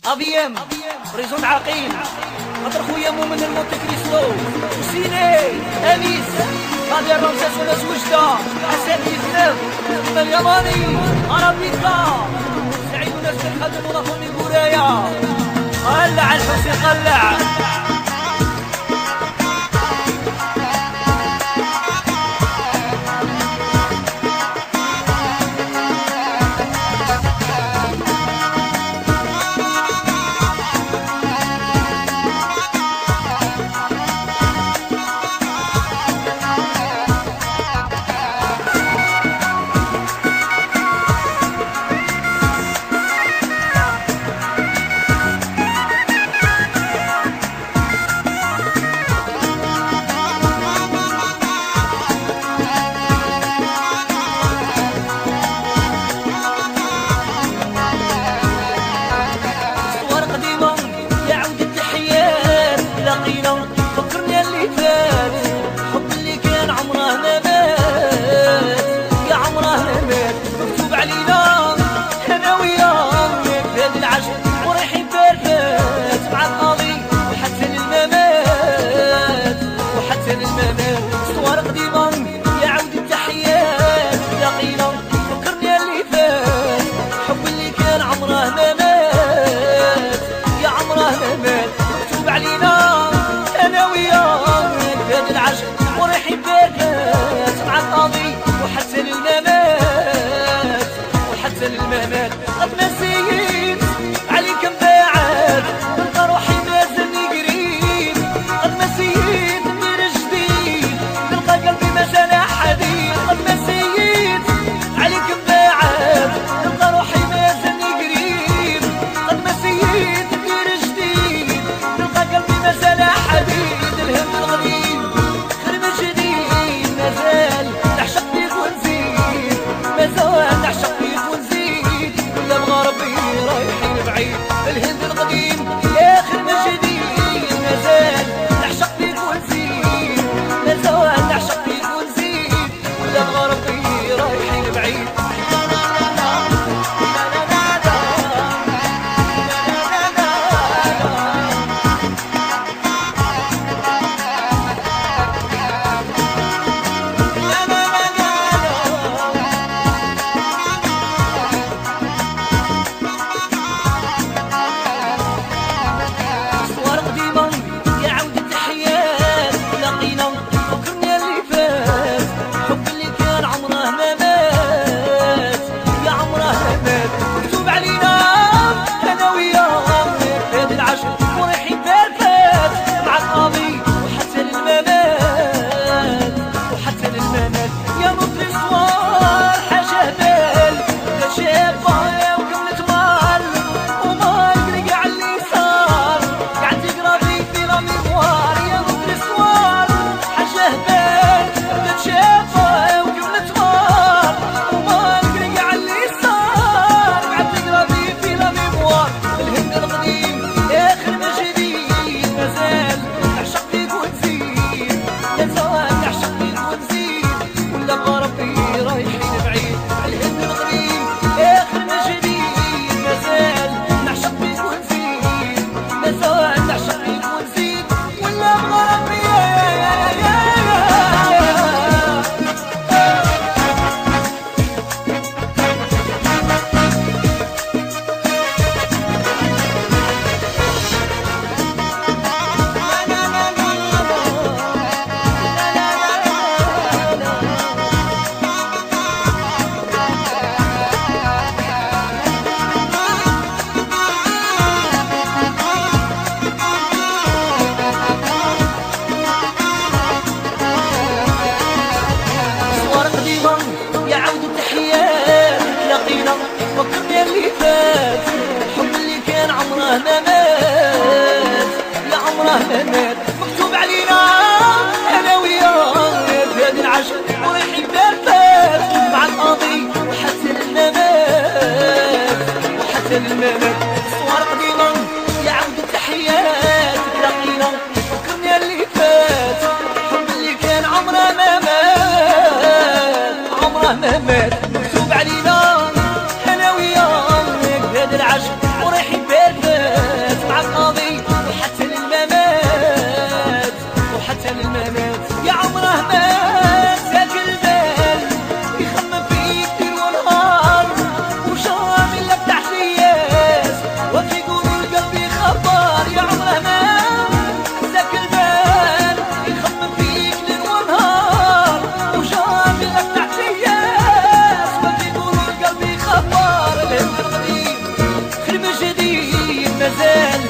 ابيام بريزون عقيل خاطر خويا مؤمن المونتي كريستو وسيني انيس غادي الرمساس وناس وجده حسن يزنب اليماني عربيكا سعيد وناس الخدم وناخذني بورايا قلع الحسين قلع فكرني اللي فات حب اللي كان عمره ما مات يا عمره ما مات مكتوب علينا انا وياك في هذا العشق ورايحين بارفات مع القاضي وحتى للممات وحتى للممات صور قديمة يا عود التحيات لقينا فكرني اللي فات حب اللي كان عمره ما مات يا عمره ما مات مكتوب علينا ورايحين بارفات مع القاضي وحتى للممات وحتى للممات قد ما نسيت عليك مباعد نلقى روحي مازالني قريب قد ما نسيت ندير جديد نلقى قلبي ما زال حديد قد ما نسيت عليك مباعد نلقى روحي مازالني قريب قد ما نسيت ندير جديد نلقى قلبي ما زال حديد الهم الغريب مازال نعشق فيك ونزيد مازال نعشق فيك ونزيد ولا بغربي رايحين بعيد الهند القديم اخر ما جديد مازال نعشق فيك ونزيد مازال نعشق فيك ونزيد ولا بغربي رايحين بعيد فكرني اللي فات الحب اللي كان عمره ما مات لا عمره ما مات مكتوب علينا انا وياك في هذا العشق ورايحين بارفات مع القاضي وحتى للممات وحتى للممات صور قديمة يا عود التحيات لقينا فكرني اللي فات الحب اللي كان عمره ما مات عمره ما مات مكتوب علينا انا وياك في هذا العشق ورايحين بارفات مازال